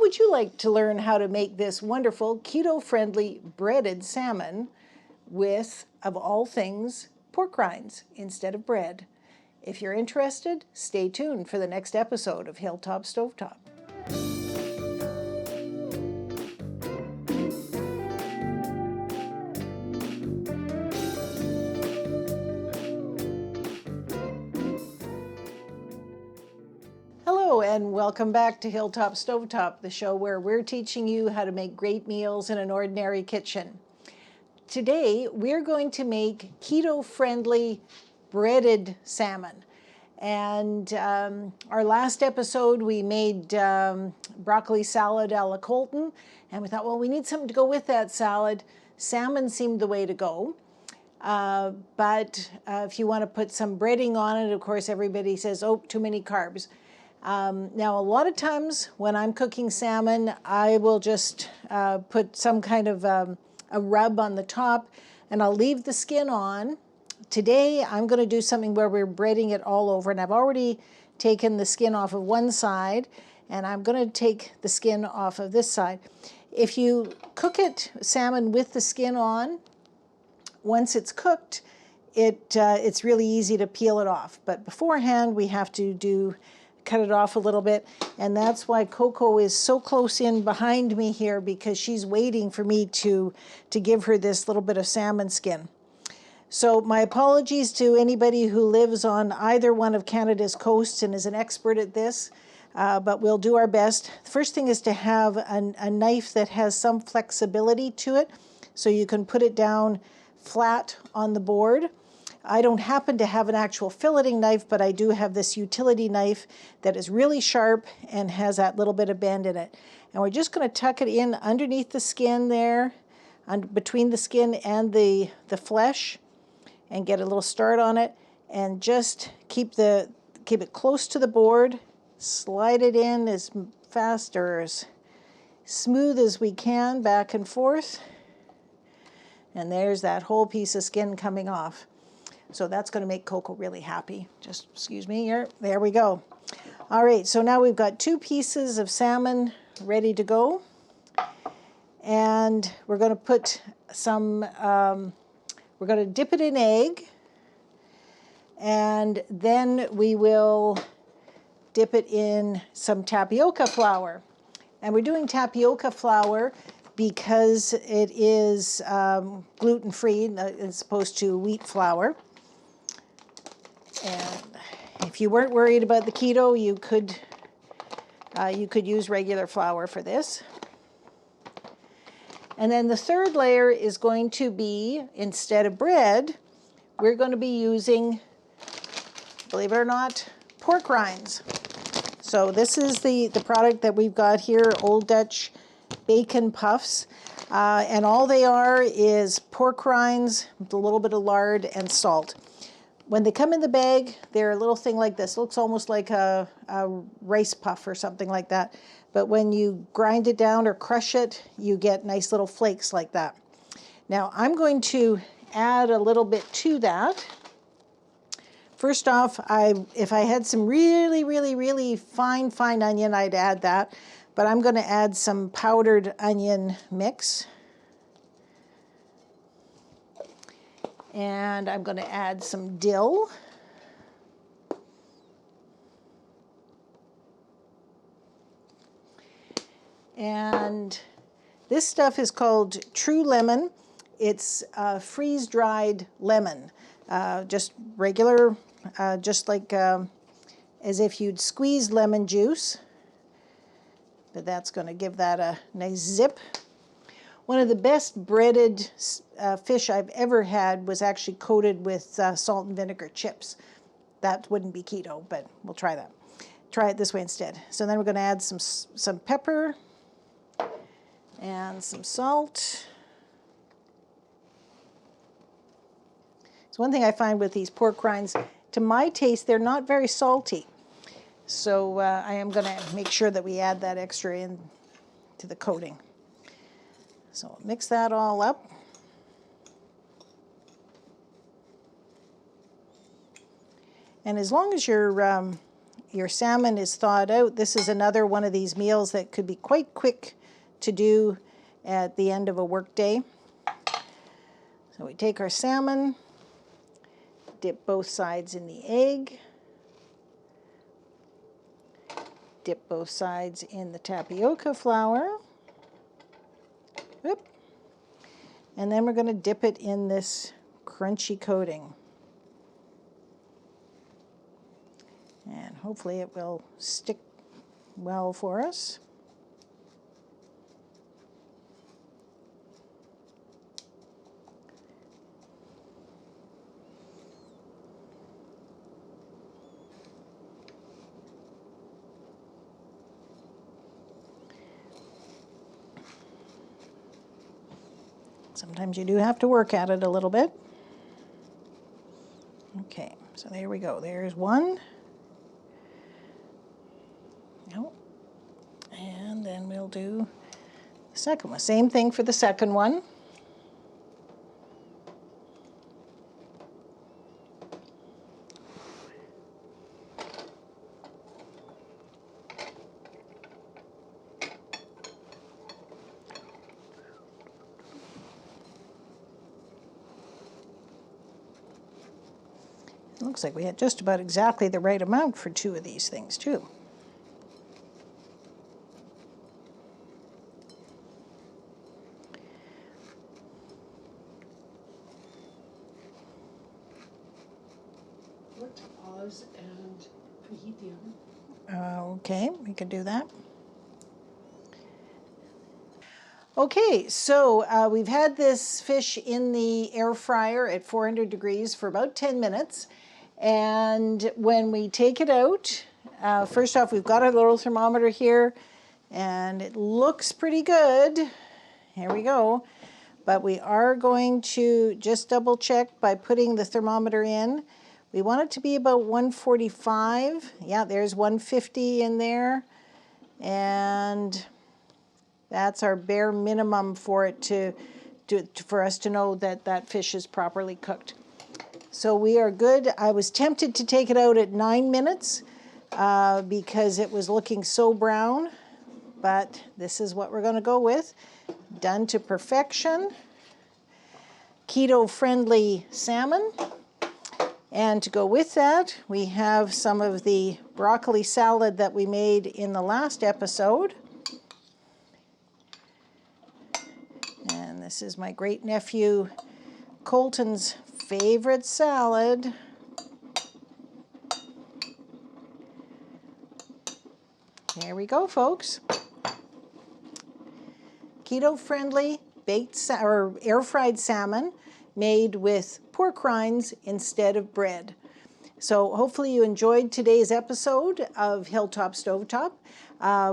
would you like to learn how to make this wonderful keto-friendly breaded salmon with, of all things, pork rinds instead of bread? If you're interested, stay tuned for the next episode of Hilltop Stovetop. Hello and welcome back to Hilltop Stovetop, the show where we're teaching you how to make great meals in an ordinary kitchen. Today we're going to make keto-friendly breaded salmon. And our last episode we made broccoli salad a la Colton, and we thought, well, we need something to go with that salad. Salmon seemed the way to go. But if you want to put some breading on it, of course everybody says, oh, too many carbs. Now, a lot of times when I'm cooking salmon, I will just put some kind of a rub on the top, and I'll leave the skin on. Today, I'm going to do something where we're breading it all over, and I've already taken the skin off of one side, and I'm going to take the skin off of this side. If you cook it, salmon with the skin on, once it's cooked, it's really easy to peel it off. But beforehand, we have to cut it off a little bit, and that's why Coco is so close in behind me here, because she's waiting for me to give her this little bit of salmon skin. So my apologies to anybody who lives on either one of Canada's coasts and is an expert at this, but we'll do our best. The first thing is to have a knife that has some flexibility to it, so you can put it down flat on the board. I don't happen to have an actual filleting knife, but I do have this utility knife that is really sharp and has that little bit of bend in it. And we're just going to tuck it in underneath the skin there, between the skin and the flesh, and get a little start on it, and just keep it close to the board, slide it in as fast or as smooth as we can, back and forth, and there's that whole piece of skin coming off. So that's going to make Coco really happy. Just excuse me here. There we go. All right, so now we've got 2 pieces of salmon ready to go. And we're going to put some, we're going to dip it in egg. And then we will dip it in some tapioca flour. And we're doing tapioca flour because it is gluten-free as opposed to wheat flour. And if you weren't worried about the keto, you could use regular flour for this. And then the third layer is going to be, instead of bread, we're going to be using, believe it or not, pork rinds. So this is the product that we've got here, Old Dutch bacon puffs. And all they are is pork rinds with a little bit of lard and salt. When they come in the bag, they're a little thing like this. Looks almost like a rice puff or something like that. But when you grind it down or crush it, you get nice little flakes like that. Now, I'm going to add a little bit to that. First off, if I had some really, really, really fine onion, I'd add that. But I'm going to add some powdered onion mix. And I'm going to add some dill. And this stuff is called True Lemon. It's freeze-dried lemon, just regular, just like as if you'd squeeze lemon juice. But that's going to give that a nice zip. One of the best breaded fish I've ever had was actually coated with salt and vinegar chips. That wouldn't be keto, but we'll try that. Try it this way instead. So then we're going to add some pepper and some salt. So one thing I find with these pork rinds, to my taste, they're not very salty. So I am going to make sure that we add that extra in to the coating. So mix that all up. And as long as you're your salmon is thawed out, this is another one of these meals that could be quite quick to do at the end of a work day. So we take our salmon, dip both sides in the egg, dip both sides in the tapioca flour. Whoop. And then we're going to dip it in this crunchy coating. And hopefully it will stick well for us. Sometimes you do have to work at it a little bit. Okay, so there we go. There's one. Oh. And then we'll do the second one. Same thing for the second one. It looks like we had just about exactly the right amount for two of these things, too. What to pause and preheat the oven? Okay, we could do that. Okay, so we've had this fish in the air fryer at 400 degrees for about 10 minutes. And when we take it out, first off, we've got a little thermometer here, and it looks pretty good. Here we go. But we are going to just double check by putting the thermometer in. We want it to be about 145. Yeah, there's 150 in there. And that's our bare minimum for it for us to know that that fish is properly cooked. So we are good. I was tempted to take it out at 9 minutes because it was looking so brown, but this is what we're going to go with. Done to perfection. Keto-friendly salmon. And to go with that, we have some of the broccoli salad that we made in the last episode. And this is my great-nephew Colton's favorite salad. There we go, folks. Keto-friendly baked or air-fried salmon made with pork rinds instead of bread. So hopefully you enjoyed today's episode of Hilltop Stovetop.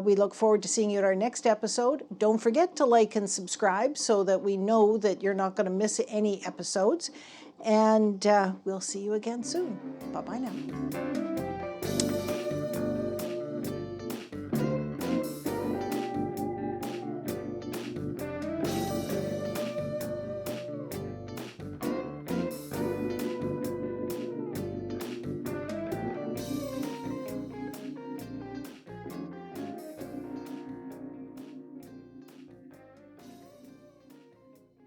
We look forward to seeing you at our next episode. Don't forget to like and subscribe so that we know that you're not going to miss any episodes. And we'll see you again soon. Bye-bye now.